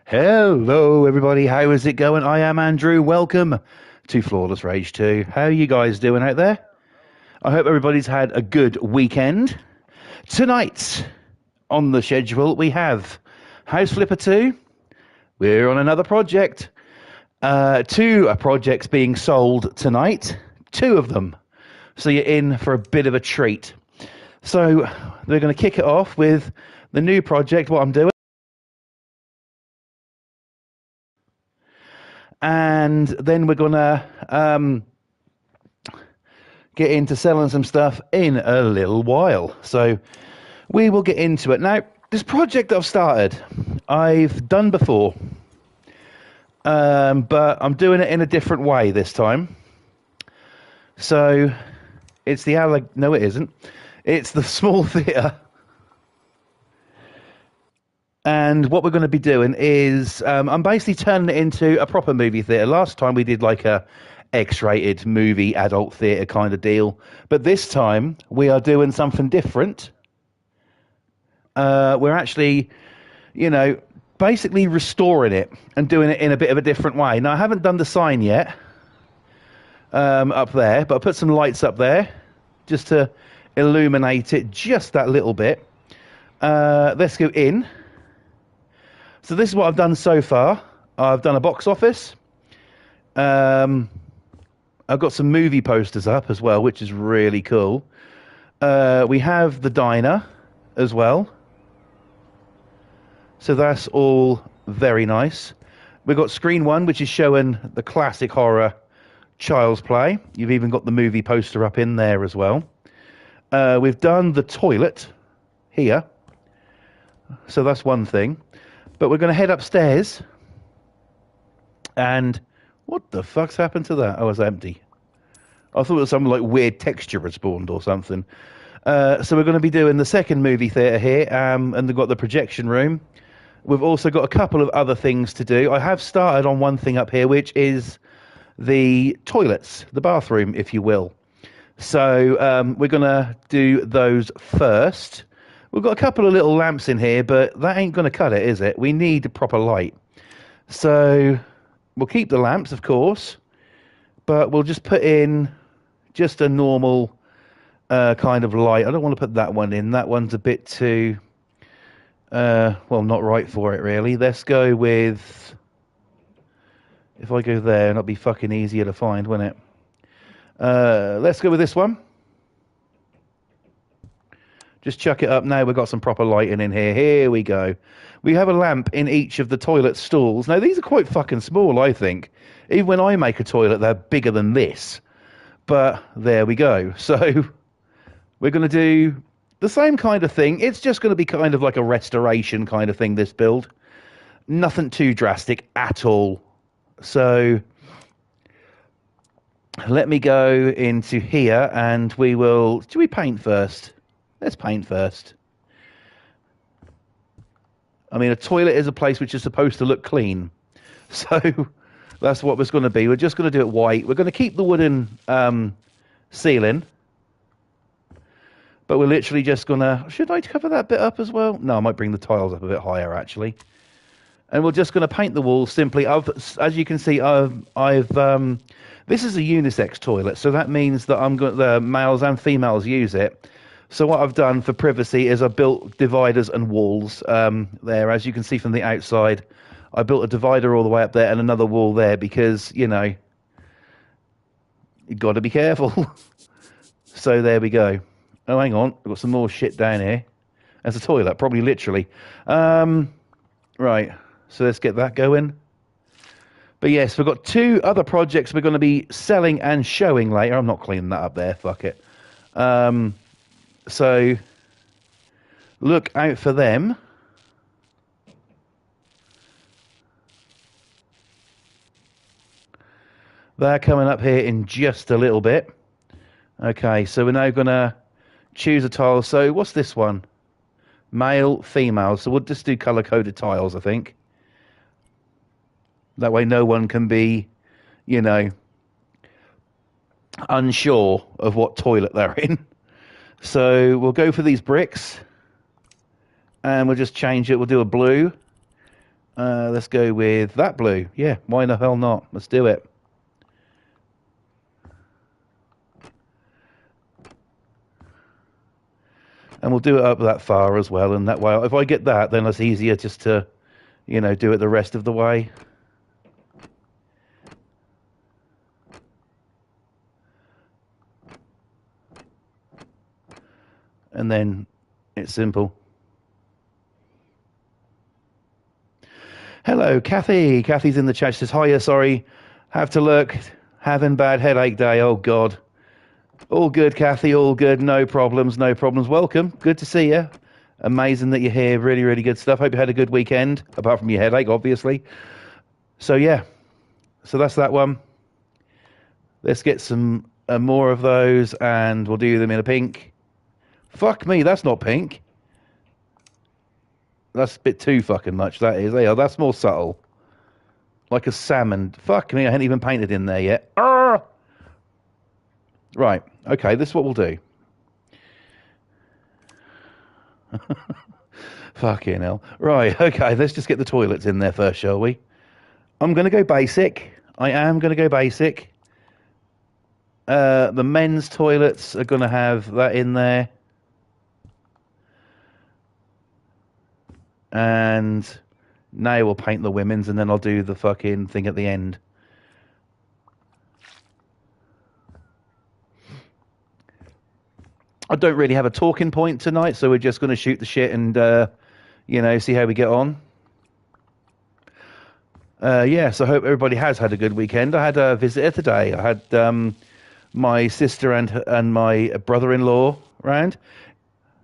Hello, everybody. How is it going? I am Andrew. Welcome to Flawless Rage 2. How are you guys doing out there? I hope everybody's had a good weekend. Tonight on the schedule, we have House Flipper 2. We're on another project. Two projects being sold tonight. Two of them. So you're in for a bit of a treat. So we're going to kick it off with the new project, what I'm doing. And then we're going to get into selling some stuff in a little while. So we will get into it. Now, this project that I've started, I've done before. But I'm doing it in a different way this time. So it's the no, it isn't. It's the small theatre. And what we're going to be doing is I'm basically turning it into a proper movie theatre. Last time we did like a X-rated movie adult theatre kind of deal. But this time we are doing something different. We're actually, basically restoring it and doing it in a bit of a different way. Now, I haven't done the sign yet up there, but I put some lights up there just to illuminate it just that little bit. Let's go in. So this is what I've done so far. I've done a box office. I've got some movie posters up as well, which is really cool. We have the diner as well. So that's all very nice. We've got screen one, which is showing the classic horror Child's Play. You've even got the movie poster up in there as well. We've done the toilet here. So that's one thing. But we're going to head upstairs. And what the fuck's happened to that? Oh, it's empty. I thought it was some like weird texture had spawned or something. So we're going to be doing the second movie theatre here. And they've got the projection room. We've also got a couple of other things to do. I have started on one thing up here, which is the toilets, the bathroom, if you will. So we're going to do those first. We've got a couple of little lamps in here, but that ain't going to cut it, is it? We need a proper light. So we'll keep the lamps, of course, but we'll just put in just a normal kind of light. I don't want to put that one in. That one's a bit too, not right for it, really. Let's go with, if I go there, it'll be fucking easier to find, won't it? Let's go with this one. Just chuck it up now. We've got some proper lighting in here. Here we go. We have a lamp in each of the toilet stalls. Now, these are quite fucking small, I think. Even when I make a toilet, they're bigger than this. But there we go. So we're going to do the same kind of thing. It's just going to be kind of like a restoration kind of thing, this build. Nothing too drastic at all. So let me go into here and we will... Do we paint first? Let's paint first. I mean, a toilet is a place which is supposed to look clean. So that's what it's going to be. We're just going to do it white. We're going to keep the wooden ceiling. But we're literally just going to... Should I cover that bit up as well? No, I might bring the tiles up a bit higher, actually. And we're just going to paint the walls simply. As you can see, this is a unisex toilet. So that means that the males and females use it. So what I've done for privacy is I built dividers and walls there. As you can see from the outside, I built a divider all the way up there and another wall there because, you've got to be careful. So there we go. Oh, hang on. I've got some more shit down here. There's a toilet, probably literally. Right. So let's get that going. But yes, we've got two other projects we're going to be selling and showing later. I'm not cleaning that up there. Fuck it. So look out for them. They're coming up here in just a little bit. Okay, so we're now going to choose a tile. So what's this one? Male, female. So we'll just do color-coded tiles, I think. That way no one can be, unsure of what toilet they're in. So we'll go for these bricks and we'll just change it. We'll do a blue Let's go with that blue. Yeah, why the hell not? Let's do it. And we'll do it up that far as well. And that way, if I get that, then it's easier just to, do it the rest of the way. And then it's simple. Hello, Kathy. Kathy's in the chat. She says, hiya, sorry. Have to look. Having bad headache day. Oh, God. All good, Kathy. All good. No problems. No problems. Welcome. Good to see you. Amazing that you're here. Really, really good stuff. Hope you had a good weekend, apart from your headache, obviously. So, yeah. So that's that one. Let's get some more of those, and we'll do them in a pink. Fuck me, that's not pink. That's a bit too fucking much, that is. There, that's more subtle. Like a salmon. Fuck me, I haven't even painted in there yet. Arrgh! Right, okay, this is what we'll do. Fucking hell. Right, okay, let's just get the toilets in there first, shall we? I'm going to go basic. I am going to go basic. The men's toilets are going to have that in there. And now we'll paint the women's, and then I'll do the fucking thing at the end. I don't really have a talking point tonight, so we're just going to shoot the shit and, see how we get on. Yeah, so I hope everybody has had a good weekend. I had a visitor today. I had my sister and my brother-in-law round,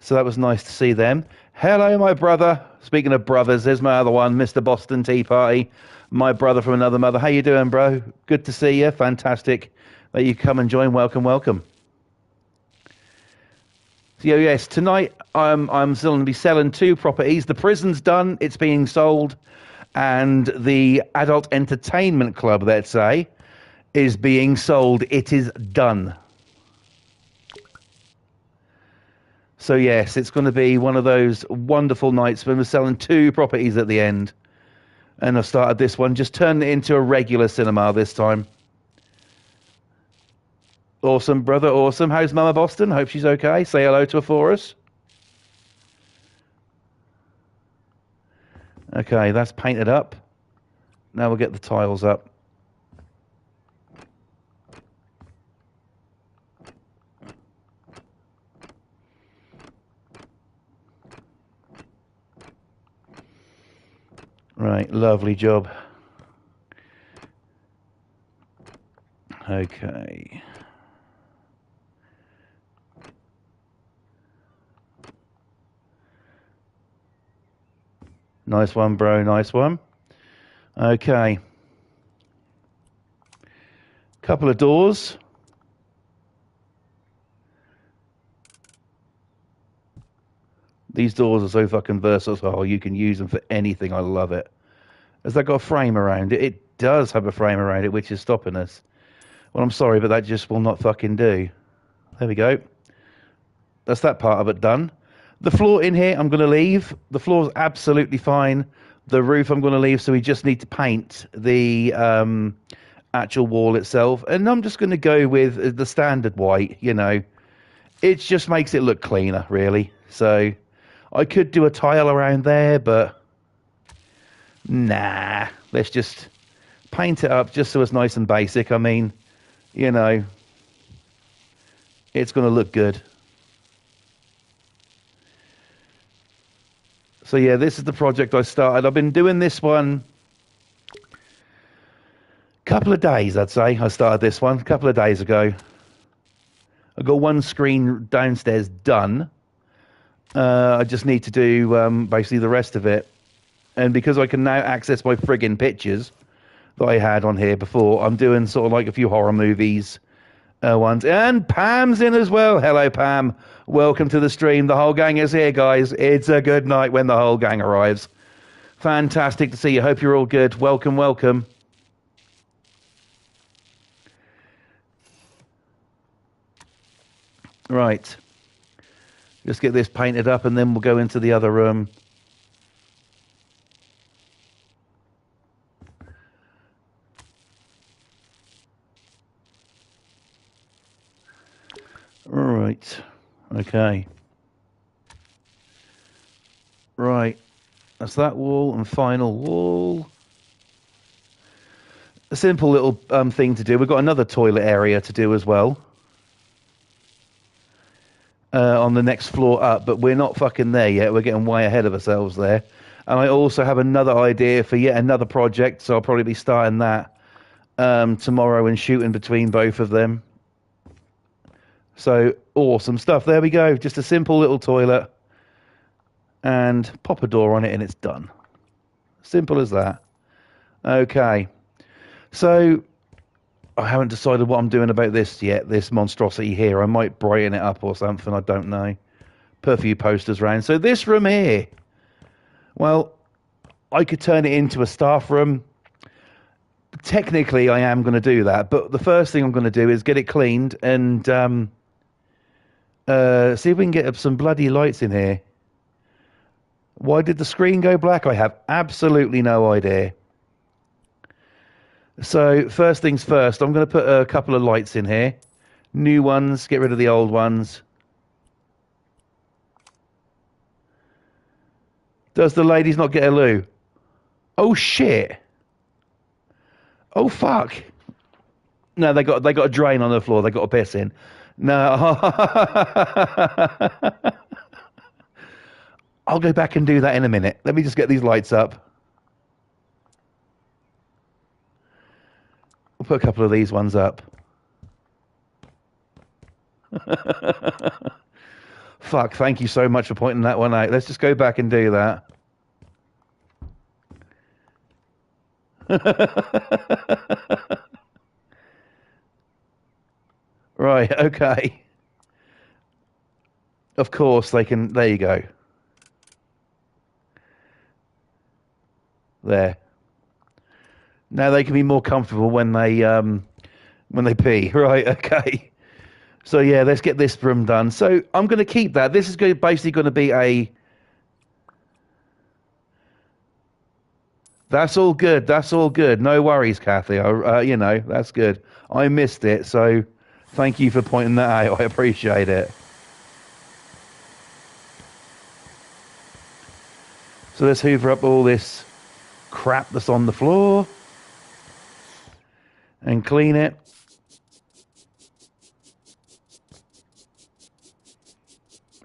so that was nice to see them. Hello, my brother. Speaking of brothers, there's my other one, Mr. Boston Tea Party, my brother from another mother. How you doing, bro? Good to see you. Fantastic that you come and join. Welcome, welcome. So, yes, tonight I'm still going to be selling 2 properties. The prison's done. It's being sold. And the adult entertainment club, let's say, is being sold. It is done. So, yes, it's going to be one of those wonderful nights when we're selling 2 properties at the end. And I've started this one, just turned it into a regular cinema this time. Awesome, brother, awesome. How's Mama Boston? Hope she's okay. Say hello to her for us. Okay, that's painted up. Now we'll get the tiles up. Right, lovely job. Okay. Nice one, bro, nice one. Okay. Couple of doors. These doors are so fucking versatile. You can use them for anything. I love it. Has that got a frame around it? It does have a frame around it, which is stopping us. Well, I'm sorry, but that just will not fucking do. There we go. That's that part of it done. The floor in here, I'm going to leave. The floor's absolutely fine. The roof, I'm going to leave, so we just need to paint the actual wall itself. And I'm just going to go with the standard white, It just makes it look cleaner, really. So I could do a tile around there, but nah. Let's just paint it up just so it's nice and basic. I mean, it's going to look good. So yeah, this is the project I started. I've been doing this one a couple of days, I'd say. I started this one a couple of days ago. I got one screen downstairs done. I just need to do basically the rest of it. And because I can now access my friggin' pictures that I had on here before, I'm doing sort of like a few horror movies ones. And Pam's in as well. Hello, Pam. Welcome to the stream. The whole gang is here, guys. It's a good night when the whole gang arrives. Fantastic to see you. Hope you're all good. Welcome, welcome. Right. Just get this painted up and then we'll go into the other room. Right. Okay. Right. That's that wall and final wall. A simple little thing to do. We've got another toilet area to do as well. On the next floor up, but we're not fucking there yet. We're getting way ahead of ourselves there. And I also have another idea for yet another project, so I'll probably be starting that tomorrow and shooting between both of them. So awesome stuff. There we go. Just a simple little toilet and pop a door on it and it's done. Simple as that. Okay. So I haven't decided what I'm doing about this yet, this monstrosity here. I might brighten it up or something. I don't know. Put a few posters around. So this room here, well, I could turn it into a staff room. Technically, I am going to do that. But the first thing I'm going to do is get it cleaned and see if we can get some bloody lights in here. Why did the screen go black? I have absolutely no idea. So first things first, I'm going to put a couple of lights in here. New ones, get rid of the old ones. Does the ladies not get a loo? Oh shit. Oh fuck. No, they got a drain on the floor. They got a piss in. No. I'll go back and do that in a minute. Let me just get these lights up. We'll put a couple of these ones up. Fuck, thank you so much for pointing that one out. Let's just go back and do that. Right, okay. Of course, they can... There you go. There. Now they can be more comfortable when they pee. Right, okay. So yeah, let's get this room done. So I'm going to keep that. This is basically going to be a... That's all good. That's all good. No worries, Kathy. You know, that's good. I missed it, so thank you for pointing that out. I appreciate it. So let's hoover up all this crap that's on the floor and clean it.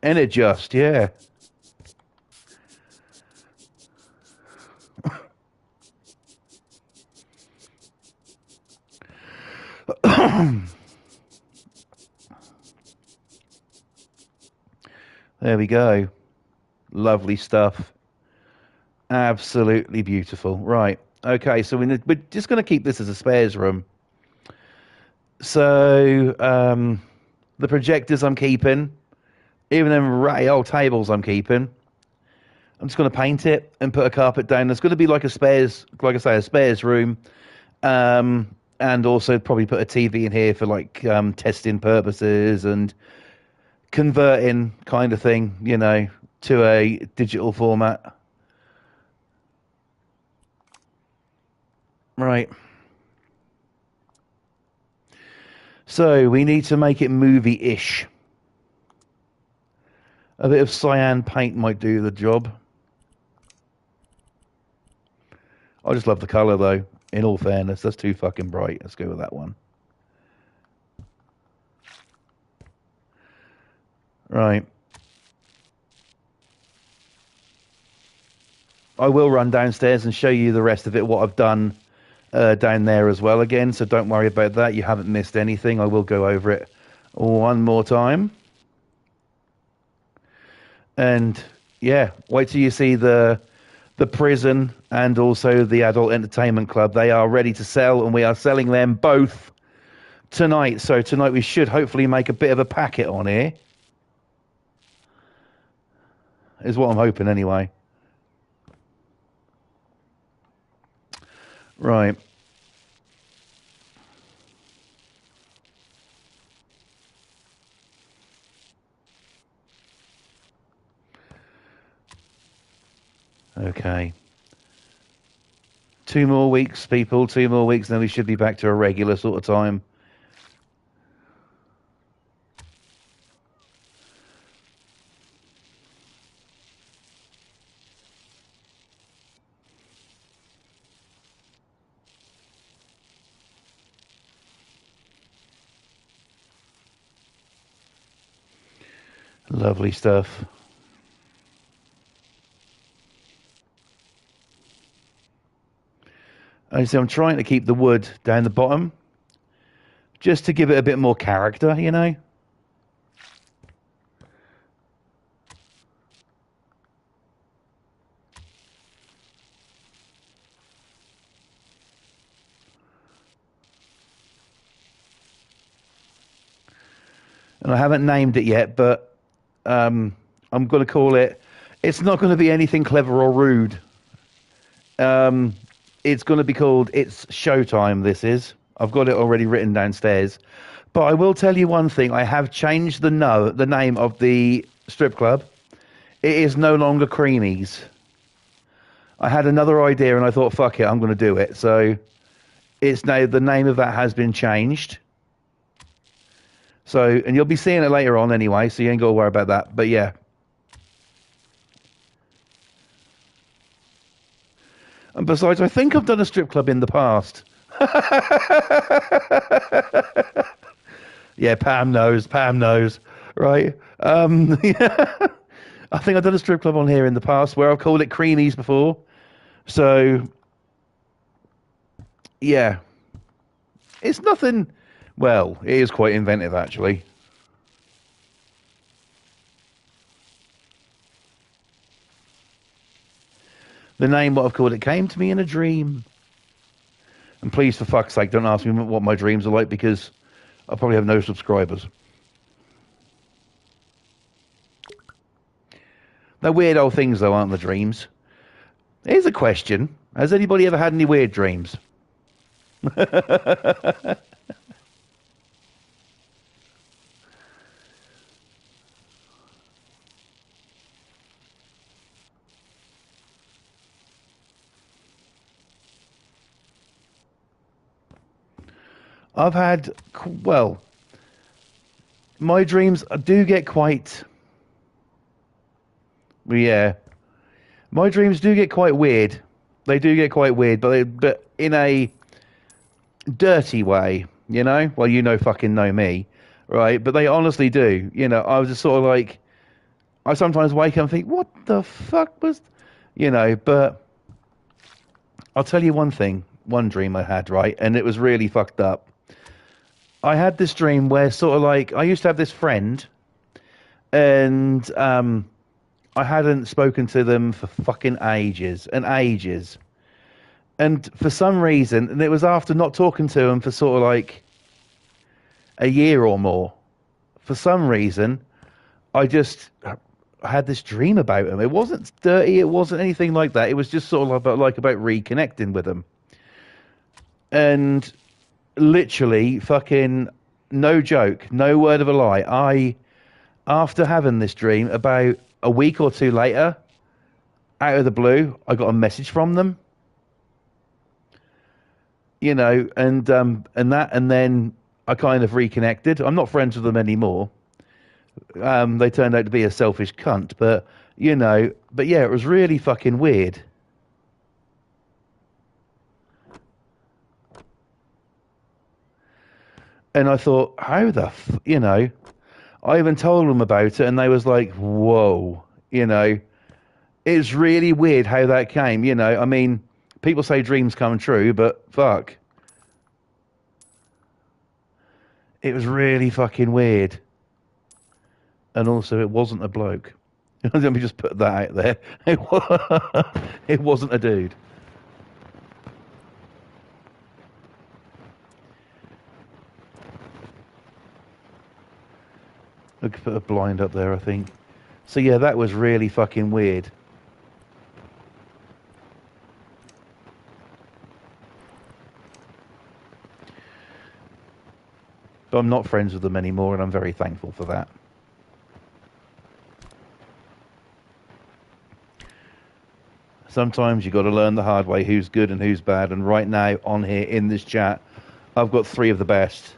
And adjust, yeah. There we go. Lovely stuff. Absolutely beautiful. Right. Okay, so we're just going to keep this as a spares room. So the projectors I'm keeping, even them ratty old tables I'm keeping. I'm just going to paint it and put a carpet down. There's going to be like a spares, like I say, a spares room. And also probably put a TV in here for like testing purposes and converting kind of thing, you know, to a digital format. Right. So we need to make it movie-ish. A bit of cyan paint might do the job. I just love the colour though. In all fairness, that's too fucking bright. Let's go with that one. Right. I will run downstairs and show you the rest of it, what I've done down there as well again, so don't worry about that. You haven't missed anything. I will go over it one more time. And yeah, wait till you see the prison and also the adult entertainment club. They are ready to sell, and we are selling them both tonight. So tonight we should hopefully make a bit of a packet on here. Is what I'm hoping anyway. Right. Okay. 2 more weeks, people. 2 more weeks, then we should be back to a regular sort of time. Lovely stuff. And so I'm trying to keep the wood down the bottom, just to give it a bit more character, you know? And I haven't named it yet, but I'm going to call it. It's not going to be anything clever or rude. Um, it's going to be called It's Showtime. This is. I've got it already written downstairs. But I will tell you one thing. I have changed the name of the strip club. It is no longer Creamies. I had another idea and I thought, fuck it, I'm going to do it. So it's now the name of that has been changed. So, and you'll be seeing it later on anyway, so you ain't got to worry about that. But yeah. And besides, I think I've done a strip club in the past. Yeah, Pam knows. Pam knows. Right. Yeah. I think I've done a strip club on here in the past where I've called it Creamies before. So, yeah. It's nothing. Well, it is quite inventive, actually. The name, what I've called it, came to me in a dream. And please, for fuck's sake, don't ask me what my dreams are like because I probably have no subscribers. They're weird old things, though, aren't the dreams? Here's a question. Has anybody ever had any weird dreams? I've had, well, my dreams do get quite, yeah, my dreams do get quite weird. They do get quite weird, but in a dirty way, you know? Well, you know fucking know me, right? But they honestly do. You know, I was just sort of like, I sometimes wake up and think, what the fuck was, you know, but I'll tell you one thing, one dream I had, right? And it was really fucked up. I had this dream where sort of like, I used to have this friend and I hadn't spoken to them for fucking ages and ages. And for some reason, and it was after not talking to them for sort of like a year or more, for some reason, I just had this dream about them. It wasn't dirty, it wasn't anything like that. It was just sort of about reconnecting with them. And literally, fucking, no joke, no word of a lie. After having this dream, about a week or two later, out of the blue, I got a message from them. You know, and then I kind of reconnected. I'm not friends with them anymore. They turned out to be a selfish cunt, but you know, but yeah, it was really fucking weird. And I thought, you know, I even told them about it, and they was like, "Whoa," you know, it's really weird how that came. You know, I mean, people say dreams come true, but fuck, it was really fucking weird. And also, it wasn't a bloke. Let me just put that out there. It wasn't a dude. I could put a blind up there, I think. So yeah, that was really fucking weird. But I'm not friends with them anymore, and I'm very thankful for that. Sometimes you got to learn the hard way who's good and who's bad. And right now, on here in this chat, I've got three of the best.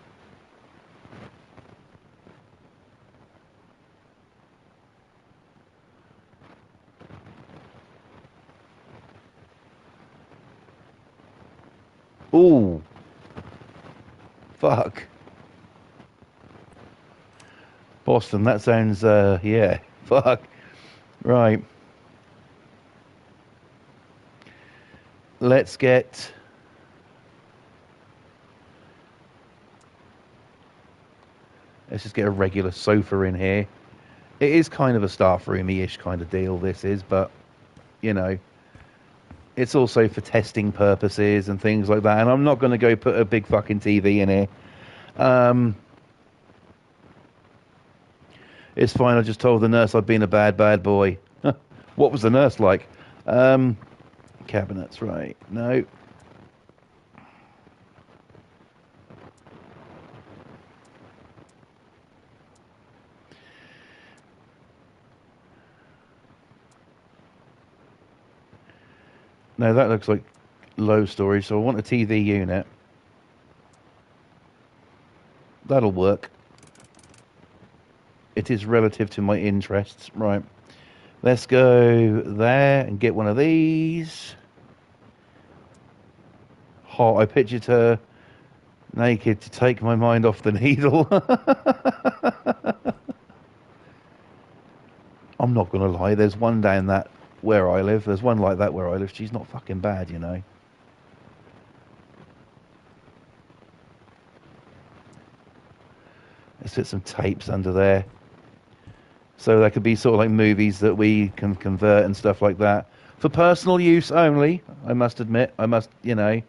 Ooh, fuck. Boston, that sounds, yeah, fuck. Right. Let's get... Let's just get a regular sofa in here. It is kind of a staff roomy-ish kind of deal, this is, but, you know, it's also for testing purposes and things like that. And I'm not going to go put a big fucking TV in here. It's fine. I just told the nurse I'd been a bad boy. What was the nurse like? Cabinets, right. No. No, that looks like low storage, so I want a TV unit. That'll work. It is relative to my interests. Right. Let's go there and get one of these. Hot. I pictured her naked to take my mind off the needle. I'm not going to lie. There's one down that where I live. There's one like that where I live. She's not fucking bad, you know. Let's put some tapes under there. So that could be sort of like movies that we can convert and stuff like that. For personal use only, I must admit. I must, you know.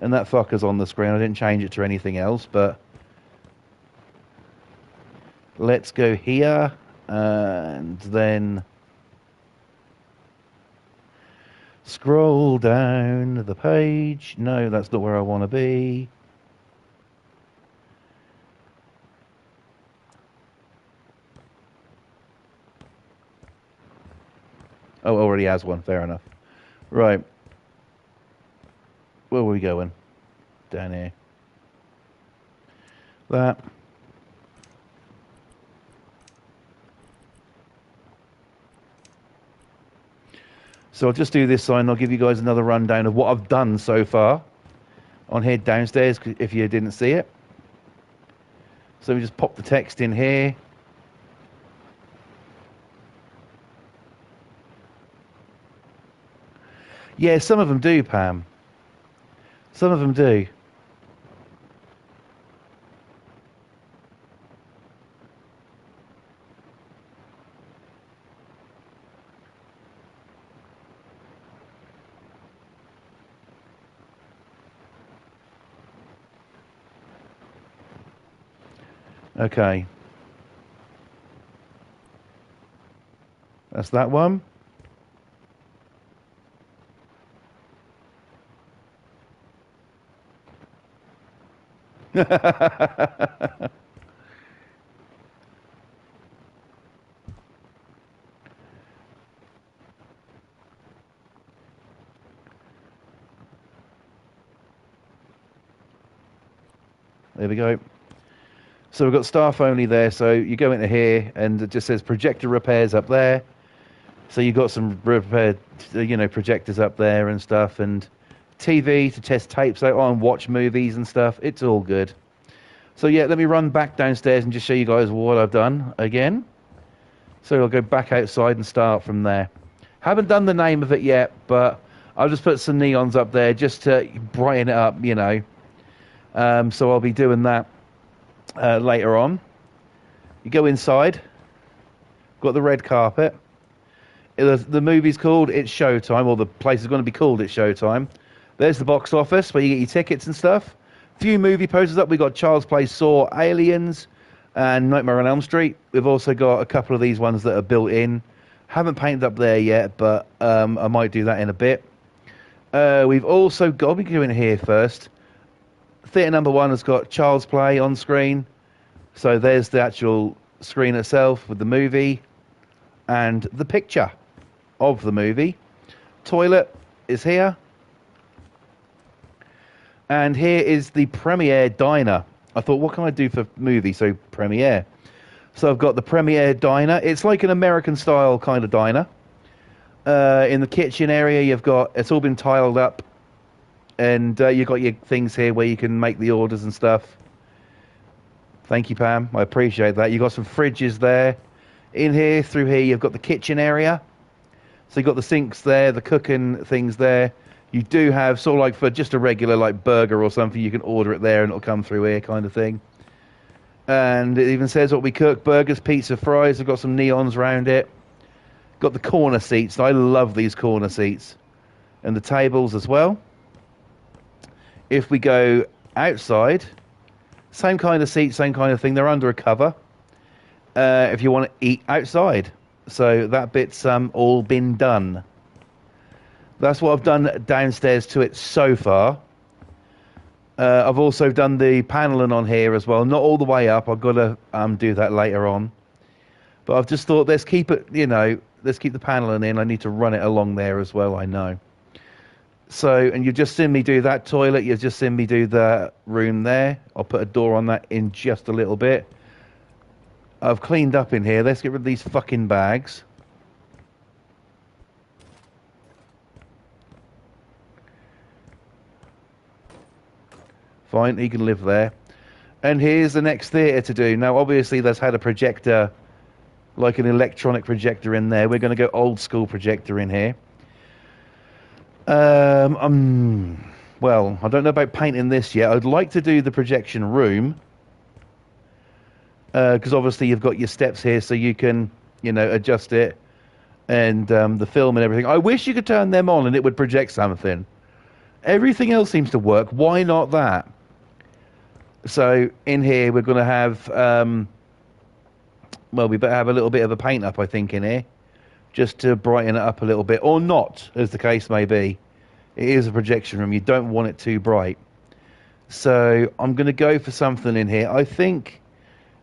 And that fucker's on the screen. I didn't change it to anything else, but... Let's go here. And then... Scroll down the page. No, that's not where I want to be. Oh, already has one. Fair enough. Right. Where were we going? Down here. That. So I'll just do this sign. I'll give you guys another rundown of what I've done so far on here downstairs, if you didn't see it. So we just pop the text in here. Yeah, some of them do, Pam. Some of them do. Okay. That's that one. There we go. So we've got staff only there. So you go into here and it just says projector repairs up there. So you've got some repaired, you know, projectors up there and stuff, and TV to test tapes out on, watch movies and stuff. It's all good. So yeah, let me run back downstairs and just show you guys what I've done again. So I'll go back outside and start from there. Haven't done the name of it yet, but I'll just put some neons up there just to brighten it up, you know. So I'll be doing that later on. You go inside. Got the red carpet. The movie's called It's Showtime, or the place is going to be called It's Showtime. There's the box office where you get your tickets and stuff. Few movie posters up. We got Child's Play, Saw, Aliens, and Nightmare on Elm Street. We've also got a couple of these ones that are built in. Haven't painted up there yet, but I might do that in a bit. We've also got, we can go in here first. Theatre number 1 has got Child's Play on screen. So there's the actual screen itself with the movie and the picture of the movie. Toilet is here. And here is the Premiere Diner. I thought, what can I do for movie? So Premiere. So I've got the Premiere Diner. It's like an American style kind of diner. In the kitchen area, you've got, it's all been tiled up. And you've got your things here where you can make the orders and stuff. Thank you, Pam. I appreciate that. You've got some fridges there. In here, through here, you've got the kitchen area. So you've got the sinks there, the cooking things there. You do have sort of like for just a regular like burger or something, you can order it there and it'll come through here kind of thing. And it even says what we cook: burgers, pizza, fries. I've got some neons around it. Got the corner seats. I love these corner seats. And the tables as well. If we go outside, same kind of seat, same kind of thing. They're under a cover. If you want to eat outside. So that bit's all been done. That's what I've done downstairs to it so far. I've also done the paneling on here as well. Not all the way up. I've got to do that later on. But I've just thought, let's keep it, let's keep the paneling in. I need to run it along there as well, I know. So, and you've just seen me do that toilet. You've just seen me do the room there. I'll put a door on that in just a little bit. I've cleaned up in here. Let's get rid of these fucking bags. Fine, he can live there. And here's the next theatre to do. Now, obviously, that's had a projector, like an electronic projector in there. We're going to go old school projector in here. Well, I don't know about painting this yet. I'd like to do the projection room. Because obviously you've got your steps here so you can, adjust it. And the film and everything. I wish you could turn them on and it would project something. Everything else seems to work. Why not that? So in here we're going to have, we better have a little bit of a paint up, I think, in here. Just to brighten it up a little bit. Or not, as the case may be. It is a projection room. You don't want it too bright. So I'm going to go for something in here. I think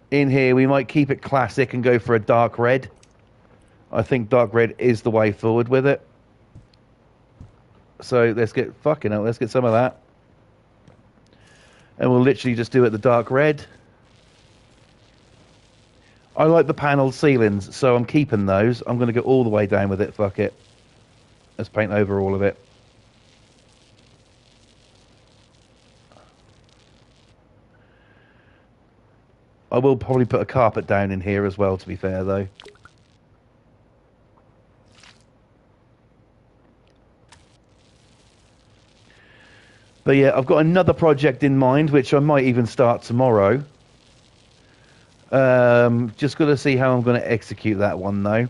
in here we might keep it classic and go for a dark red. I think dark red is the way forward with it. So let's get let's get some of that. And we'll literally just do it the dark red. I like the panelled ceilings, so I'm keeping those. I'm going to go all the way down with it. Fuck it. Let's paint over all of it. I will probably put a carpet down in here as well, to be fair, though. But yeah, I've got another project in mind, which I might even start tomorrow. Just got to see how I'm going to execute that one, though.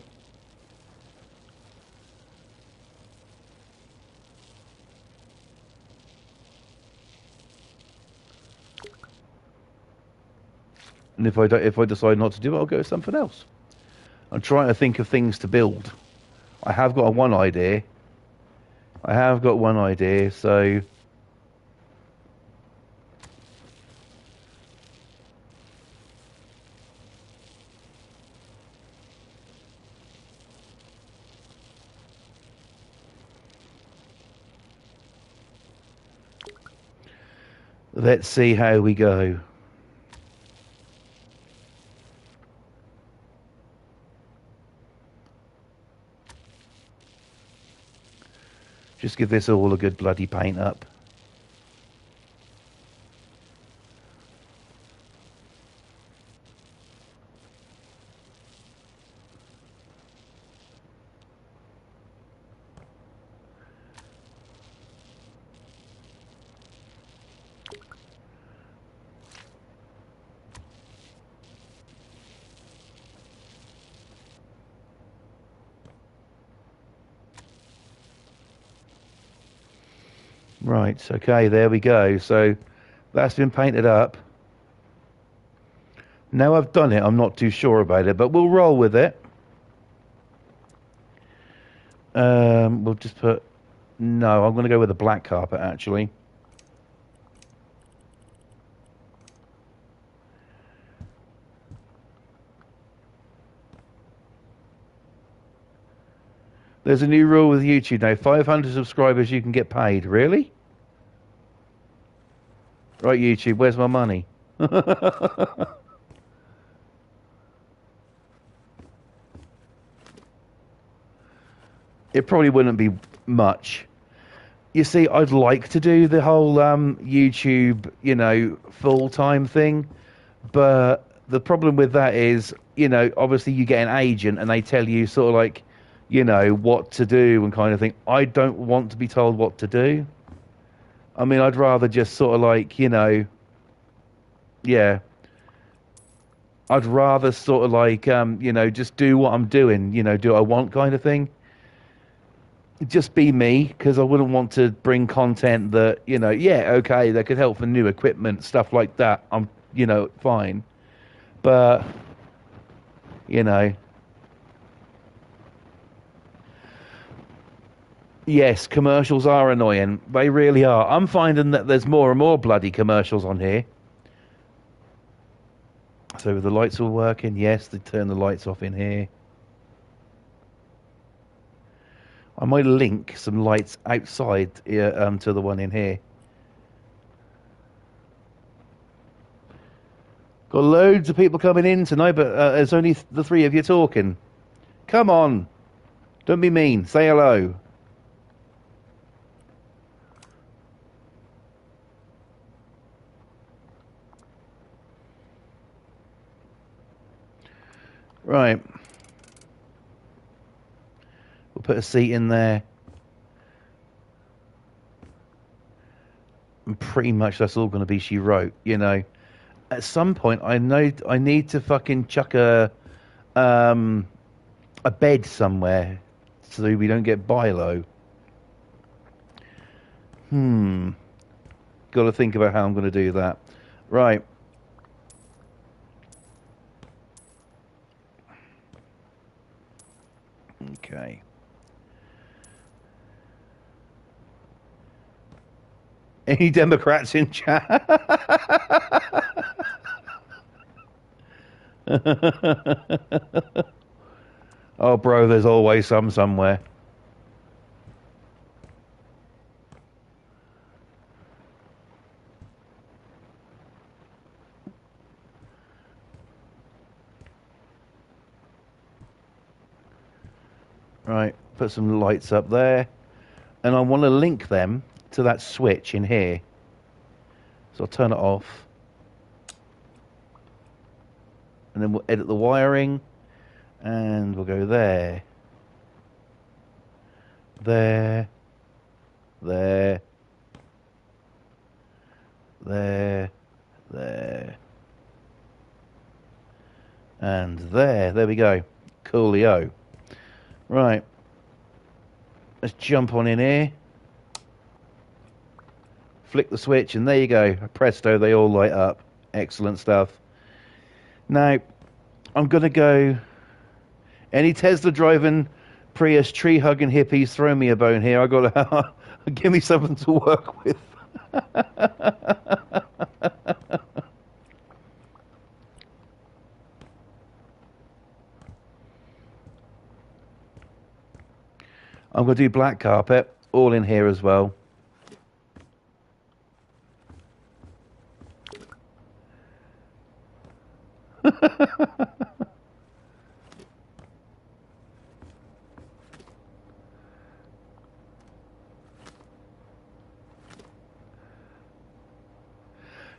And if I decide not to do it, I'll go with something else. I'm trying to think of things to build. I have got one idea. So let's see how we go. Just give this all a good bloody paint up. Right, okay, there we go. So that's been painted up. Now I've done it, I'm not too sure about it, but we'll roll with it. We'll just put... No, I'm going to go with a black carpet, actually. There's a new rule with YouTube now. 500 subscribers, you can get paid. Really? Right, YouTube, where's my money? It probably wouldn't be much. You see, I'd like to do the whole YouTube, full-time thing. But the problem with that is, obviously you get an agent and they tell you sort of like, what to do and kind of thing. I don't want to be told what to do. I mean, I'd rather just sort of like, yeah, I'd rather sort of like, just do what I'm doing, do what I want kind of thing. Just be me, because I wouldn't want to bring content that, yeah, okay, that could help for new equipment, stuff like that. I'm, fine. But, you know, yes, commercials are annoying. They really are. I'm finding that there's more and more bloody commercials on here. So the lights all working? Yes, they turn the lights off in here. I might link some lights outside to the one in here. Got loads of people coming in tonight, but there's only the three of you talking. Come on. Don't be mean. Say hello. Right. We'll put a seat in there. And pretty much that's all going to be she wrote, At some point, I know I need to fucking chuck a bed somewhere so we don't get low. Got to think about how I'm going to do that. Right. Okay. Any Democrats in chat? Oh, bro, there's always some somewhere. Right, put some lights up there. And I want to link them to that switch in here. So I'll turn it off. And then we'll edit the wiring. And we'll go there. There. There. There. There. And there. There we go. Coolio. Right. Let's jump on in here. Flick the switch, and there you go. Presto, they all light up. Excellent stuff. Now, I'm going to go... Any Tesla driving Prius tree hugging hippies, throw me a bone here. I got to give me something to work with. I'm going to do black carpet, all in here as well.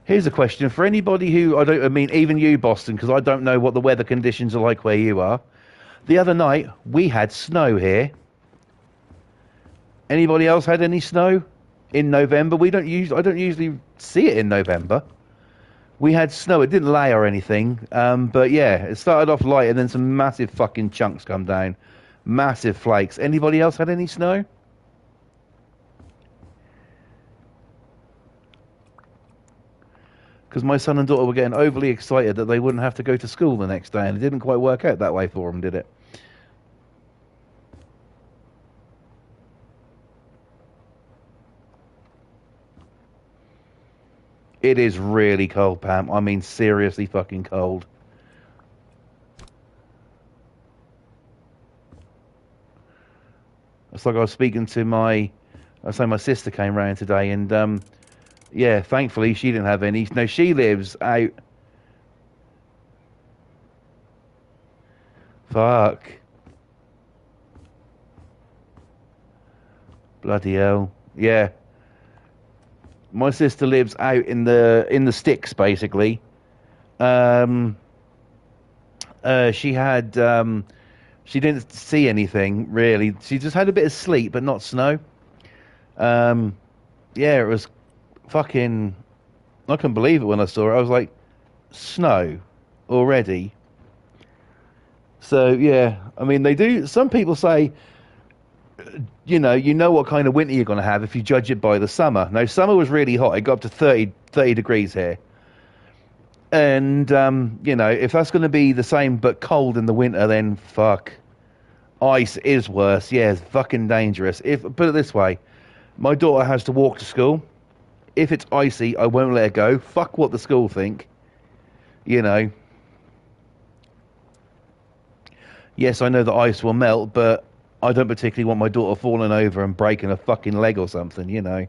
Here's a question for anybody who I mean even you, Boston, because I don't know what the weather conditions are like where you are. The other night we had snow here. Anybody else had any snow in November? I don't usually see it in November. We had snow. It didn't lay or anything, but yeah, it started off light and then some massive fucking chunks come down, massive flakes. Anybody else had any snow? Because my son and daughter were getting overly excited that they wouldn't have to go to school the next day, and it didn't quite work out that way for them, did it? It is really cold, Pam. I mean, seriously fucking cold. It's like I was speaking to my sister came round today, and yeah, thankfully she didn't have any. No, she lives out. Fuck. Bloody hell. Yeah. My sister lives out in the sticks, basically. Um, she had she didn't see anything really. She just had a bit of sleet, but not snow. Um, yeah, it was fucking. I couldn't believe it when I saw it. I was like, snow already. So yeah, I mean they do. Some people say, you know what kind of winter you're going to have if you judge it by the summer. Now summer was really hot. It got up to 30 degrees here. And if that's going to be the same but cold in the winter, then fuck. Ice is worse. Yeah, it's fucking dangerous. If put it this way, my daughter has to walk to school. If it's icy, I won't let her go. Fuck what the school think. You know. Yes, I know the ice will melt, but I don't particularly want my daughter falling over and breaking a fucking leg or something. You know.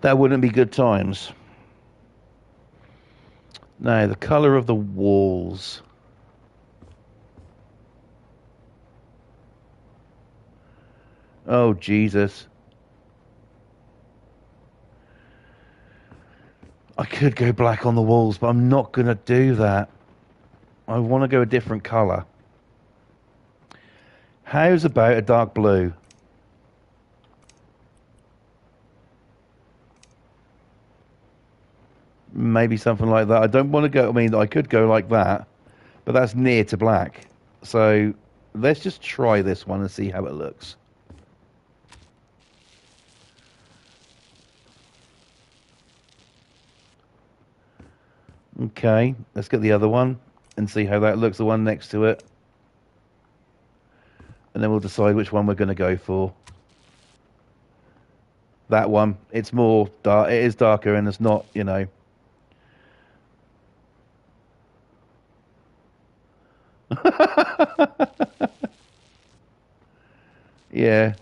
That wouldn't be good times. No, the colour of the walls. Oh, Jesus. I could go black on the walls, but I'm not going to do that. I want to go a different colour. How's about a dark blue? Maybe something like that. I don't want to go, I mean, I could go like that, but that's near to black. So let's just try this one and see how it looks. Okay, let's get the other one and see how that looks, the one next to it. And then we'll decide which one we're going to go for. That one. It's more dark. It is darker and it's not, you know. Yeah.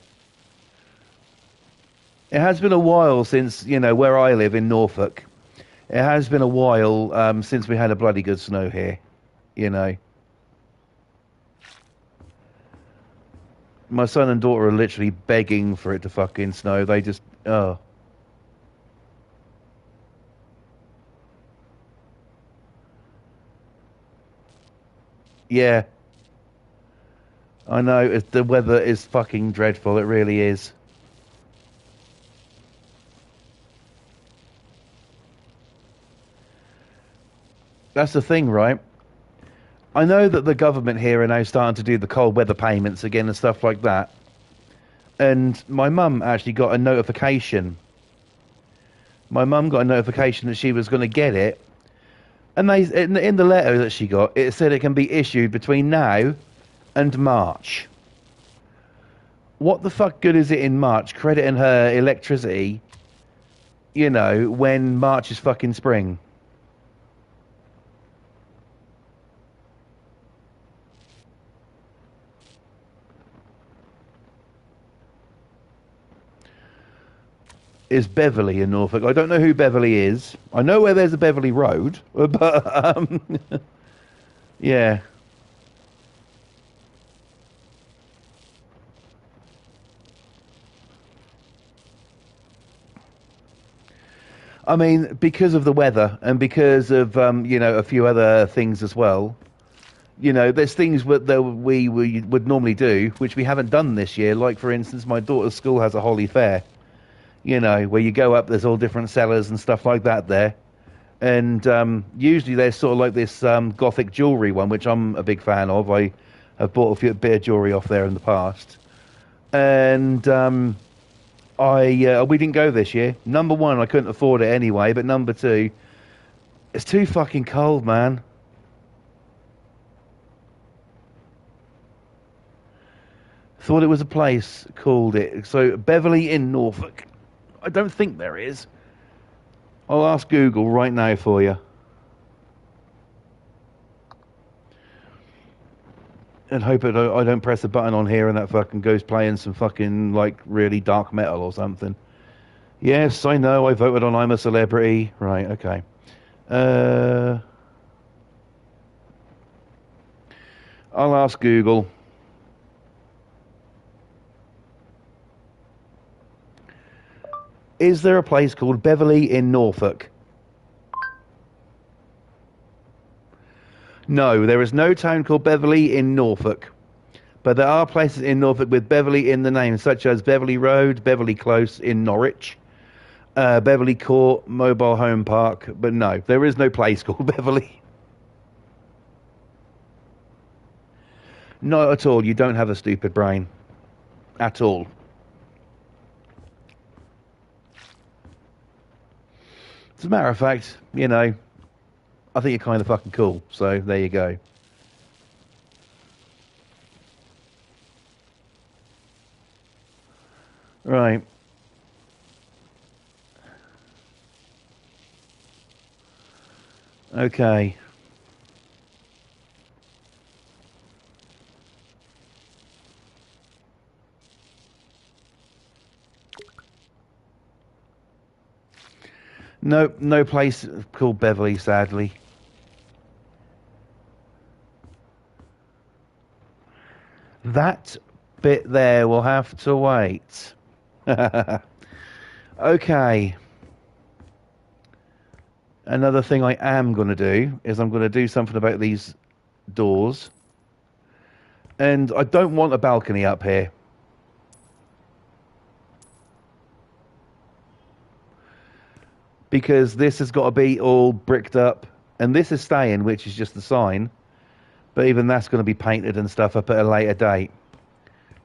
It has been a while since, where I live in Norfolk. It has been a while since we had a bloody good snow here, you know. My son and daughter are literally begging for it to fucking snow. They just, oh. Yeah, I know. The weather is fucking dreadful. It really is. That's the thing, right? I know that the government here are now starting to do the cold weather payments again and stuff like that. And my mum actually got a notification. My mum got a notification that she was going to get it. And in the letter that she got, it said it can be issued between now and March. What the fuck good is it in March crediting her electricity, when March is fucking spring? Is Beverly in Norfolk? I don't know who Beverly is. I know where there's a Beverly Road, but yeah. I mean, because of the weather and because of a few other things as well. There's things that we would normally do which we haven't done this year. Like for instance, my daughter's school has a Holly Fair. Where you go up, there's all different sellers and stuff like that there. And usually there's sort of like this gothic jewellery one, which I'm a big fan of. I have bought a bit of jewellery off there in the past. And we didn't go this year. Number one, I couldn't afford it anyway. But number two, it's too fucking cold, man. Thought it was a place called it. So Beverly in Norfolk. I don't think there is. I'll ask Google right now for you. And hope I don't press a button on here and that fucking goes playing some fucking, like, really dark metal or something. Yes, I know, I voted on I'm a Celebrity. Right, okay. I'll ask Google. Is there a place called Beverly in Norfolk? No, there is no town called Beverly in Norfolk. But there are places in Norfolk with Beverly in the name, such as Beverly Road, Beverly Close in Norwich, Beverly Court, Mobile Home Park. But no, there is no place called Beverly. Not at all. You don't have a stupid brain. At all. As a matter of fact, you know, I think you're kind of fucking cool. So there you go. Right. Okay. No, no place called Beverly, sadly. That bit there will have to wait. Okay. Another thing I am going to do is I'm going to do something about these doors. And I don't want a balcony up here. Because this has got to be all bricked up. And this is staying, which is just the sign. But even that's going to be painted and stuff up at a later date.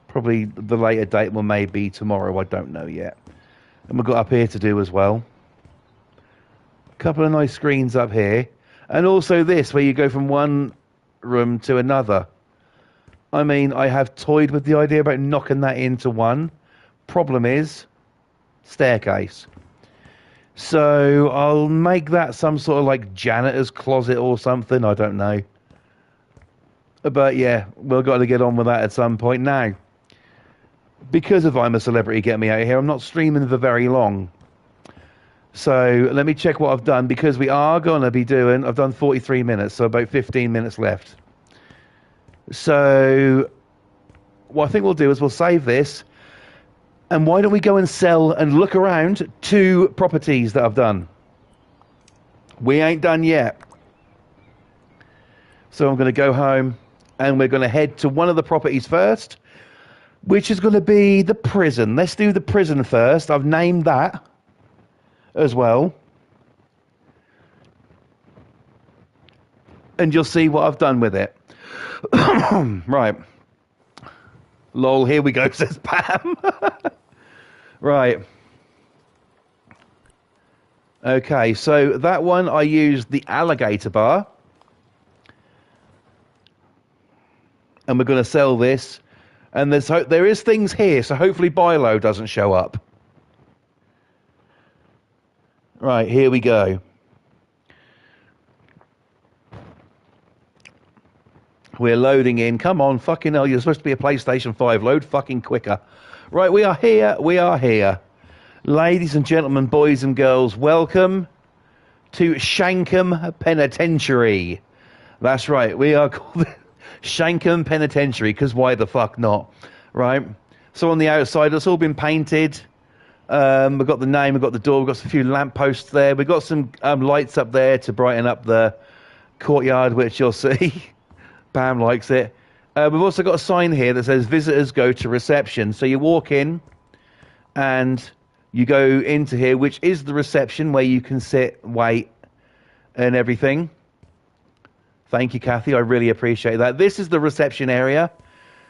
Probably the later date will maybe tomorrow, I don't know yet. And we've got up here to do as well. A couple of nice screens up here. And also this, where you go from one room to another. I mean, I have toyed with the idea about knocking that into one. Problem is, staircase. So I'll make that some sort of like janitor's closet or something. I don't know. But yeah, we've got to get on with that at some point. Now, because of I'm a Celebrity Get Me Out of Here, I'm not streaming for very long. So let me check what I've done, because we are going to be doing, I've done 43 minutes, so about 15 minutes left. So what I think we'll do is we'll save this. And why don't we go and sell and look around 2 properties that I've done? We ain't done yet. So I'm going to go home and we're going to head to one of the properties first, which is going to be the prison. Let's do the prison first. I've named that as well. And you'll see what I've done with it. Right. Lol, here we go, says Pam. Right. Okay, so that one I used the alligator bar. And we're going to sell this. And there is things here, so hopefully Bilo doesn't show up. Right, here we go. We're loading in. Come on, fucking hell, you're supposed to be a PlayStation 5. Load fucking quicker. Right, we are here. We are here. Ladies and gentlemen, boys and girls, welcome to Shankham Penitentiary. That's right, we are called Shankham Penitentiary, because why the fuck not? Right? So on the outside, it's all been painted. We've got the name, we've got the door, we've got a few lampposts there. We've got some lights up there to brighten up the courtyard, which you'll see. Pam likes it. We've also got a sign here that says visitors go to reception. So you walk in and you go into here, which is the reception where you can sit, wait, and everything. Thank you, Kathy. I really appreciate that. This is the reception area.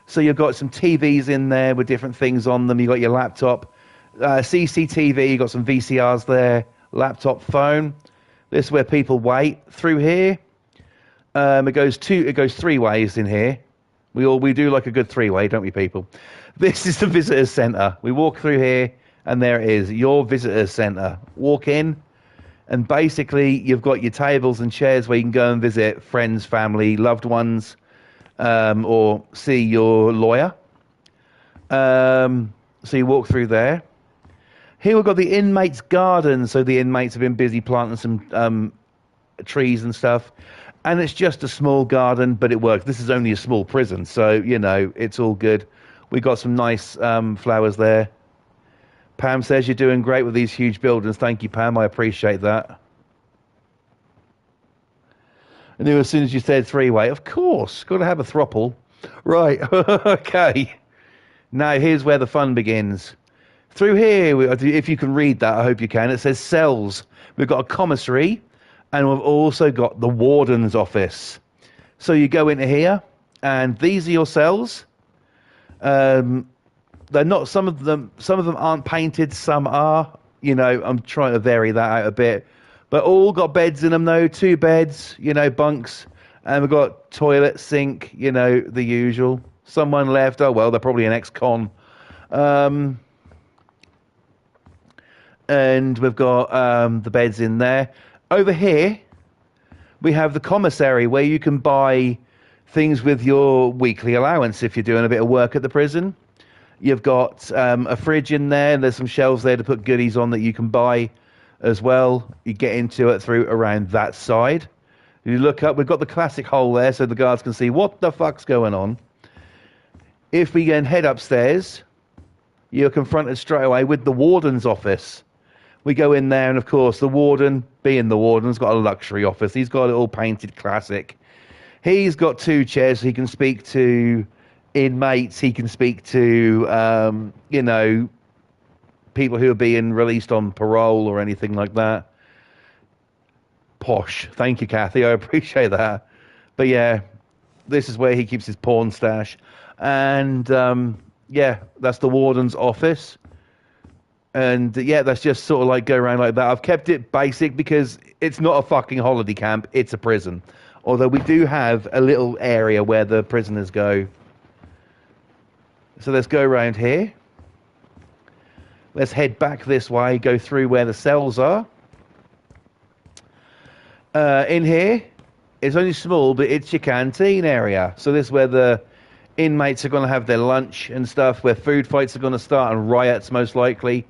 So you've got some TVs in there with different things on them. You've got your laptop, CCTV, you've got some VCRs there, laptop, phone. This is where people wait. Through here, it goes 3 ways in here. We do like a good 3-way, don't we, people? This is the visitors center. We walk through here, and there it is, your visitors center. Walk in, and basically you've got your tables and chairs where you can go and visit friends, family, loved ones, or see your lawyer. So you walk through there. Here we've got the inmates' garden. So the inmates have been busy planting some trees and stuff. And it's just a small garden, but it works. This is only a small prison, so, you know, it's all good. We got some nice flowers there. Pam says you're doing great with these huge buildings. Thank you, Pam. I appreciate that. I knew as soon as you said three-way, of course, got to have a throuple. Right, okay. Now, here's where the fun begins. Through here, if you can read that, I hope you can, it says cells. We've got a commissary, and we've also got the warden's office. So you go into here, and these are your cells. They're not, some of them aren't painted, some are. You know, I'm trying to vary that out a bit. But all got beds in them, though. 2 beds, you know, bunks. And we've got toilet, sink, you know, the usual. Someone left. Oh, well, they're probably an ex-con. And we've got the beds in there. Over here, we have the commissary where you can buy things with your weekly allowance if you're doing a bit of work at the prison. You've got a fridge in there, and there's some shelves there to put goodies on that you can buy as well. You get into it through around that side. You look up, we've got the classic hole there so the guards can see what the fuck's going on. If we then head upstairs, you're confronted straight away with the warden's office. We go in there, and of course, the warden, being the warden's got a luxury office. He's got it all painted classic. He's got 2 chairs so he can speak to inmates. He can speak to, you know, people who are being released on parole or anything like that. Posh. Thank you, Kathy. I appreciate that. But yeah, this is where he keeps his porn stash. And yeah, that's the warden's office. And yeah, that's just sort of like go around like that. I've kept it basic because it's not a fucking holiday camp. It's a prison. Although we do have a little area where the prisoners go. So let's go around here. Let's head back this way, go through where the cells are. In here, it's only small, but it's your canteen area. So this is where the inmates are going to have their lunch and stuff, where food fights are going to start and riots most likely.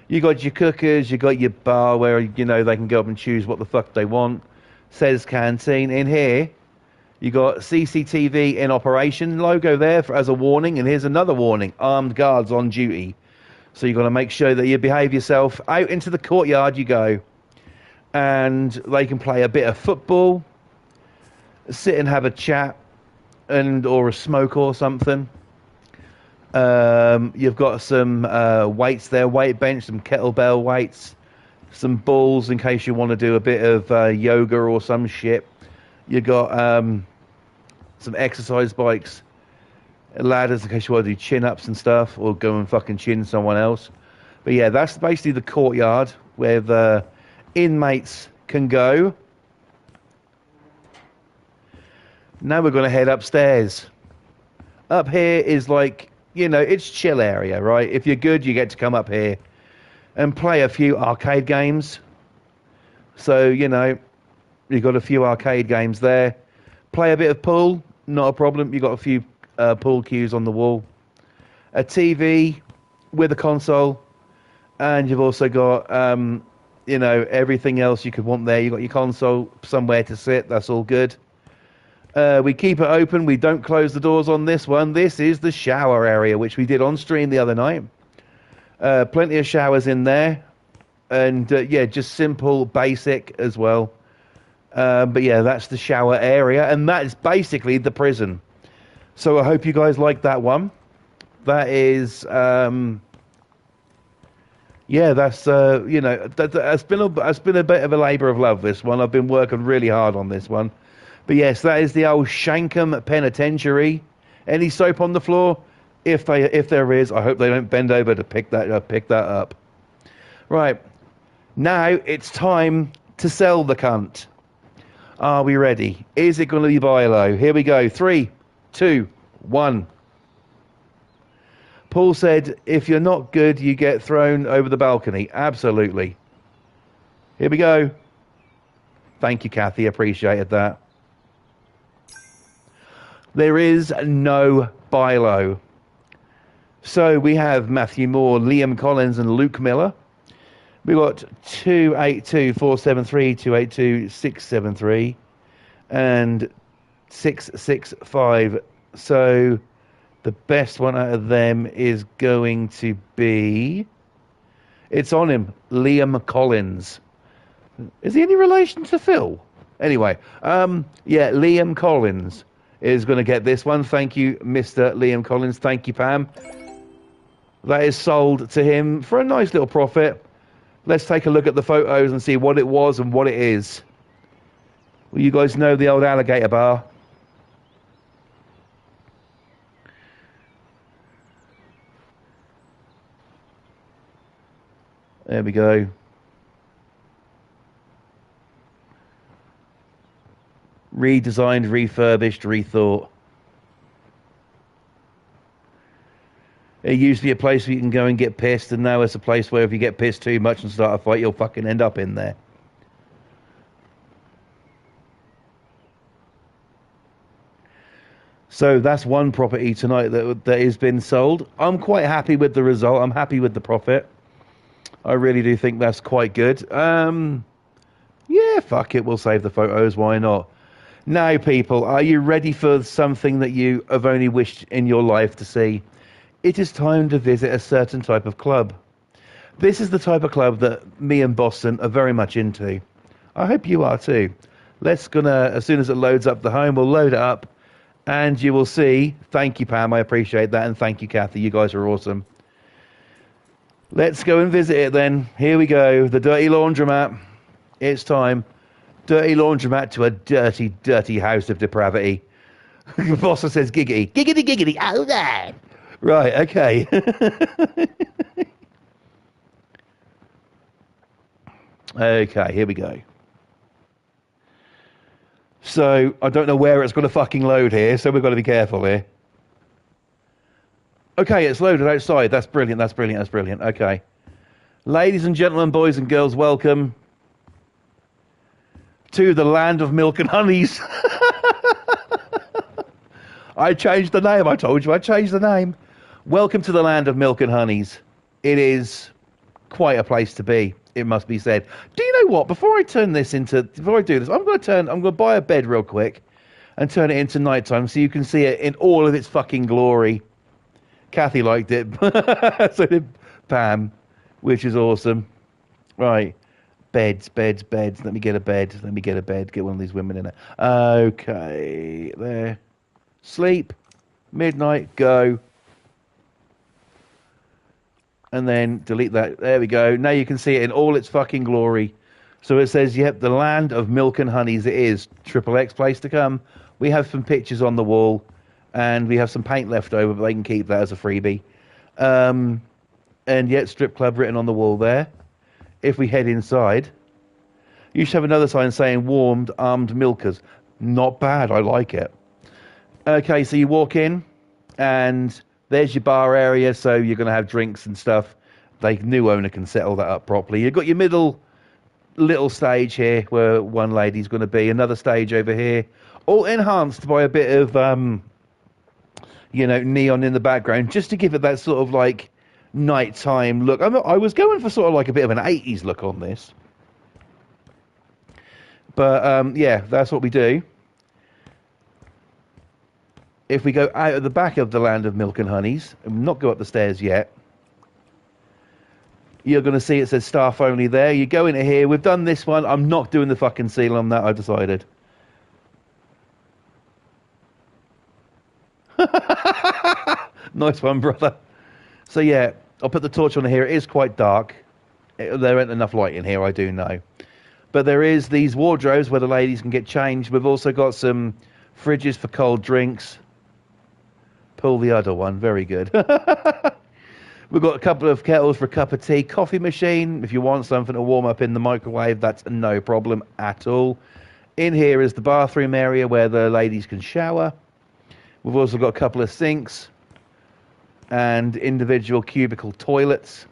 You got your cookers, you got your bar where, you know, they can go up and choose what the fuck they want. Says canteen. In here, you got CCTV in operation logo there as a warning, and here's another warning: armed guards on duty. So you've got to make sure that you behave yourself. Out into the courtyard you go, and they can play a bit of football, sit and have a chat, and or a smoke or something. You've got some weights there, weight bench, some kettlebell weights, some balls in case you want to do a bit of yoga or some shit. You got some exercise bikes, ladders in case you want to do chin-ups and stuff, or go and fucking chin someone else. But yeah, that's basically the courtyard where the inmates can go. Now we're going to head upstairs. Up here is like, you know, it's chill area, right? If you're good, you get to come up here and play a few arcade games. So, you know, you've got a few arcade games there. Play a bit of pool, not a problem. You've got a few pool cues on the wall. A TV with a console. And you've also got, you know, everything else you could want there. You've got your console, somewhere to sit. That's all good. We keep it open. We don't close the doors on this one. This is the shower area, which we did on stream the other night. Plenty of showers in there. And, yeah, just simple, basic as well. But, yeah, that's the shower area. And that is basically the prison. So I hope you guys like that one. That is... yeah, that's, you know, it's been a bit of a labour of love, this one. I've been working really hard on this one. But yes, that is the old Shankham Penitentiary. Any soap on the floor? If there is, I hope they don't bend over to pick that up. Right. Now it's time to sell the cunt. Are we ready? Is it going to be Bilo? Here we go. 3, 2, 1. Paul said, if you're not good, you get thrown over the balcony. Absolutely. Here we go. Thank you, Kathy. Appreciated that. There is no Bilo. So we have Matthew Moore, Liam Collins, and Luke Miller. We've got 282-473, 282-673, and 665. So the best one out of them is going to be It's on him, Liam Collins. Is he any relation to Phil? Anyway, yeah, Liam Collins is going to get this one. Thank you, Mr. Liam Collins. Thank you, Pam. That is sold to him for a nice little profit. Let's take a look at the photos and see what it was and what it is. Well, you guys know the old alligator bar. There we go. Redesigned, refurbished, rethought. It used to be a place where you can go and get pissed, and now it's a place where if you get pissed too much and start a fight, you'll fucking end up in there. So that's one property tonight that has been sold. I'm quite happy with the result. I'm happy with the profit. I really do think that's quite good. Yeah, fuck it. We'll save the photos. Why not? Now, people, are you ready for something that you have only wished in your life to see? It is time to visit a certain type of club. This is the type of club that me and Boston are very much into. I hope you are too. As soon as it loads up the home, we'll load it up and you will see. Thank you, Pam. I appreciate that. And thank you, Kathy. You guys are awesome. Let's go and visit it then. Here we go. The Dirty Laundromat. It's time. Dirty Laundromat to a dirty, dirty house of depravity. Boston says giggity. Giggity, giggity. Oh, that. Right, okay. Okay, here we go. So, I don't know where it's going to fucking load here, so we've got to be careful here. Okay, it's loaded outside. That's brilliant, that's brilliant, that's brilliant. Okay. Ladies and gentlemen, boys and girls, welcome to the land of milk and honeys. I changed the name, I told you I changed the name. Welcome to the land of milk and honeys. It is quite a place to be, it must be said. Do you know what? Before I do this, I'm going to buy a bed real quick and turn it into nighttime so you can see it in all of its fucking glory. Kathy liked it. So did Pam, which is awesome. Right. Beds. Let me get a bed. Get one of these women in it. Okay. There. Sleep. Midnight. Go. And then delete that. There we go. Now you can see it in all its fucking glory. So it says, yep, the land of milk and honeys it is. Triple X place to come. We have some pictures on the wall. And we have some paint left over, but they can keep that as a freebie. And yet, strip club written on the wall there. If we head inside, you should have another sign saying warmed armed milkers. Not bad, I like it. Okay, so you walk in, and there's your bar area, so you're going to have drinks and stuff. The new owner can settle that up properly. You've got your middle little stage here, where one lady's going to be. Another stage over here. All enhanced by a bit of... neon in the background, just to give it that sort of like nighttime look. I was going for sort of like a bit of an 80s look on this. But yeah, that's what we do. If we go out of the back of the land of milk and honeys, and not go up the stairs yet, you're going to see it says staff only there. You go into here. We've done this one. I'm not doing the fucking seal on that, I've decided. Nice one, brother. So yeah, I'll put the torch on here. It is quite dark. There ain't enough light in here, I do know. But there is these wardrobes where the ladies can get changed. We've also got some fridges for cold drinks. Pull the other one. Very good. We've got a couple of kettles for a cup of tea. Coffee machine. If you want something to warm up in the microwave, that's no problem at all. In here is the bathroom area where the ladies can shower. We've also got a couple of sinks and individual cubicle toilets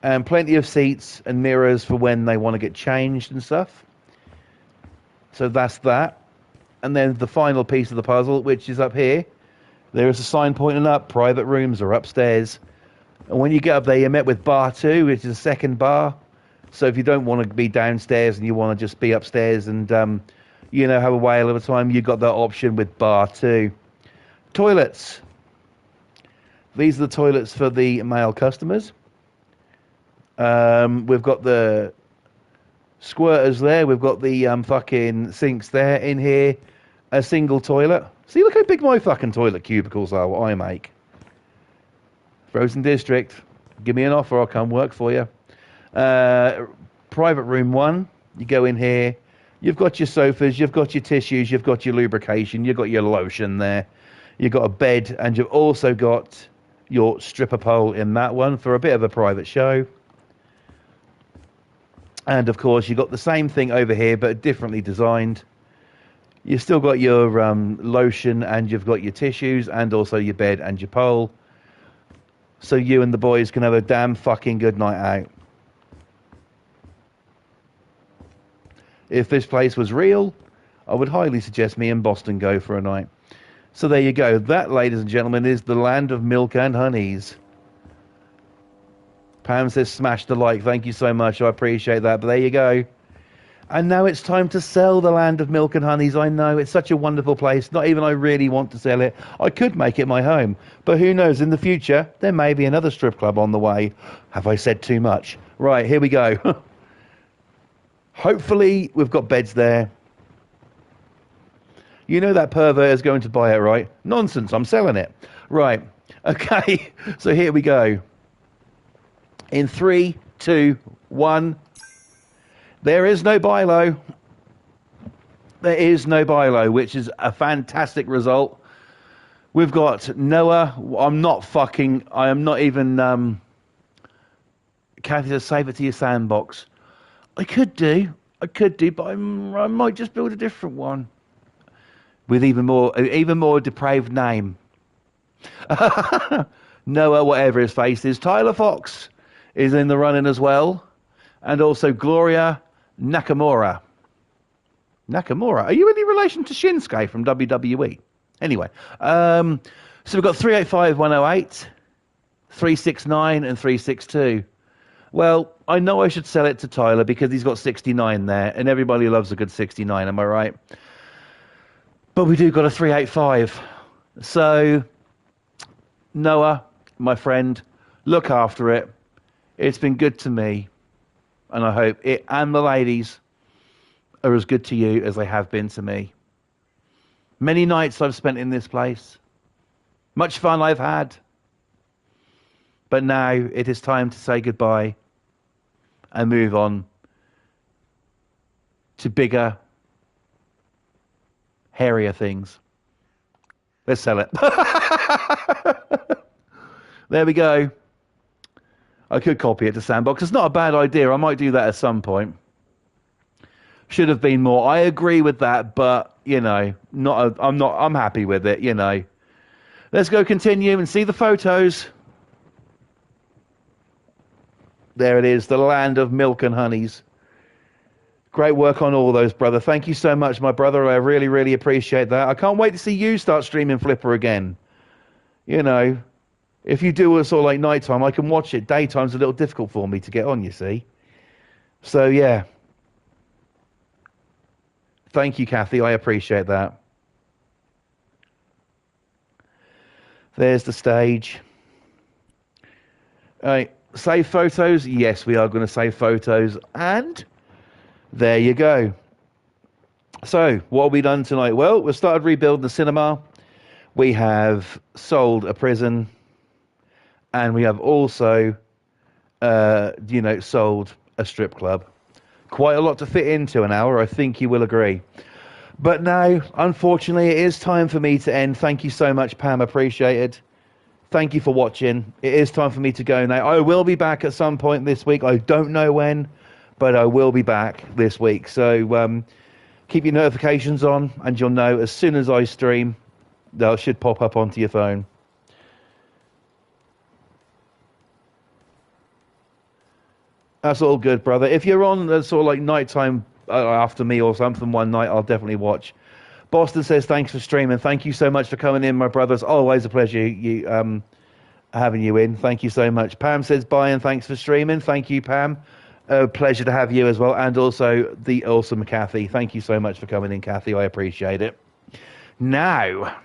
and plenty of seats and mirrors for when they want to get changed and stuff. So that's that. And then the final piece of the puzzle, which is up here. There is a sign pointing up. Private rooms are upstairs. And when you get up there, you're met with bar 2, which is a second bar. So if you don't want to be downstairs and you want to just be upstairs and, have a whale of a time, you've got that option with bar 2. Toilets. These are the toilets for the male customers. We've got the squirters there. We've got the fucking sinks there. In here, a single toilet. See, look how big my fucking toilet cubicles are, what I make. Frozen District, give me an offer, I'll come work for you. Private room 1, you go in here. You've got your sofas, you've got your tissues, you've got your lubrication, you've got your lotion there. You've got a bed, and you've also got your stripper pole in that one for a bit of a private show. And of course, you've got the same thing over here, but differently designed. You've still got your lotion, and you've got your tissues, and also your bed and your pole. So you and the boys can have a damn fucking good night out. If this place was real, I would highly suggest me and Boston go for a night. So there you go. That, ladies and gentlemen, is the land of milk and honeys. Pam says smash the like. Thank you so much. I appreciate that. But there you go. And now it's time to sell the land of milk and honeys. I know, it's such a wonderful place. Not even I really want to sell it. I could make it my home. But who knows, in the future, there may be another strip club on the way. Have I said too much? Right, here we go. Hopefully, we've got beds there. You know that pervert is going to buy it, right? Nonsense, I'm selling it. Right, okay, so here we go. In 3, 2, 1. There is no buy low. There is no buy low, which is a fantastic result. We've got Noah. I am not even... Kathy says, save it to your sandbox. I could do, but I might just build a different one. With even more depraved name. Noah, whatever his face is. Tyler Fox is in the running as well. And also Gloria Nakamura. Nakamura? Are you any relation to Shinsuke from WWE? Anyway. So we've got 385, 108, 369 and 362. Well, I know I should sell it to Tyler because he's got 69 there. And everybody loves a good 69, am I right? But we do got a 385. So, Noah, my friend, look after it. It's been good to me. And I hope it and the ladies are as good to you as they have been to me. Many nights I've spent in this place. Much fun I've had. But now it is time to say goodbye and move on to bigger, hairier things. Let's sell it. There we go. I could copy it to Sandbox. It's not a bad idea. I might do that at some point. Should have been more. I agree with that, but you know, I'm happy with it, you know. Let's go continue and see the photos. There it is, the land of milk and honeys. Great work on all those, brother. Thank you so much, my brother. I really, really appreciate that. I can't wait to see you start streaming Flipper again. You know, if you do it sort of like nighttime, I can watch it. Daytime's a little difficult for me to get on, you see. So, yeah. Thank you, Kathy. I appreciate that. There's the stage. All right. Save photos? Yes, we are going to save photos. And there you go. So, what have we done tonight? Well, we've started rebuilding the cinema. We have sold a prison. And we have also, sold a strip club. Quite a lot to fit into an hour, I think you will agree. But now, unfortunately, it is time for me to end. Thank you so much, Pam. Appreciated. Thank you for watching. It is time for me to go now. I will be back at some point this week. I don't know when, but I will be back this week. So keep your notifications on, and you'll know as soon as I stream, they should pop up onto your phone. That's all good, brother. If you're on sort of like nighttime after me or something one night, I'll definitely watch. Boston says, thanks for streaming. Thank you so much for coming in, my brother. It's always a pleasure having you in. Thank you so much. Pam says, bye and thanks for streaming. Thank you, Pam. Pleasure to have you as well. And also the awesome Kathy. Thank you so much for coming in, Kathy. I appreciate it. Now,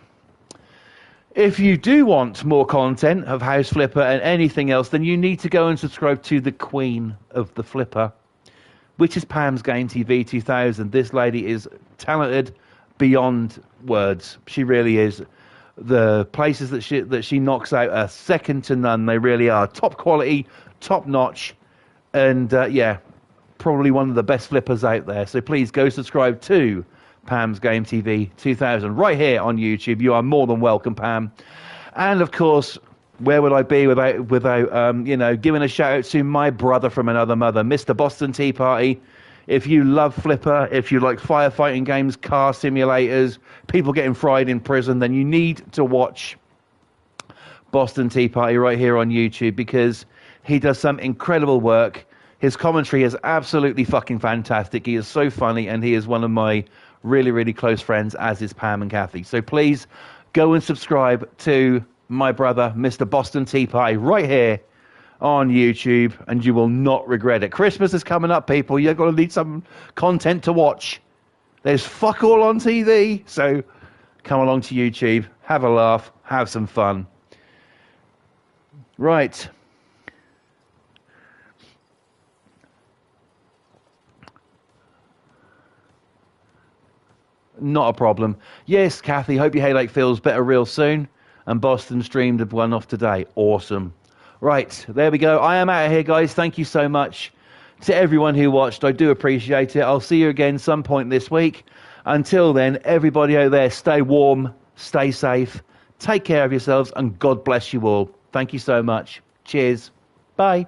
If you do want more content of House Flipper and anything else, then you need to go and subscribe to the Queen of the Flipper, which is Pam's Game TV 2000. This lady is talented beyond words. She really is. The places that she knocks out are second to none. They really are top quality, top notch, and yeah, probably one of the best flippers out there. So please go subscribe to Pam's Game TV 2000 right here on YouTube. You are more than welcome, Pam. And of course, where would I be without you know, giving a shout out to my brother from another mother, Mr. Boston Tea Party. If you love Flipper, if you like firefighting games, car simulators, people getting fried in prison, then you need to watch Boston Tea Party right here on YouTube, because he does some incredible work. His commentary is absolutely fucking fantastic. He is so funny, and he is one of my really, really close friends, as is Pam and Kathy. So please go and subscribe to my brother, Mr. Boston Tea Party, right here on YouTube, and you will not regret it. Christmas is coming up, people. You're going to need some content to watch. There's fuck all on TV, so come along to YouTube, have a laugh, have some fun. Right. Not a problem. Yes, Kathy, hope your headache feels better real soon. And Boston streamed one off today. Awesome. Right, there we go. I am out of here, guys. Thank you so much to everyone who watched. I do appreciate it. I'll see you again some point this week. Until then, everybody out there, stay warm, stay safe, take care of yourselves, and God bless you all. Thank you so much. Cheers. Bye.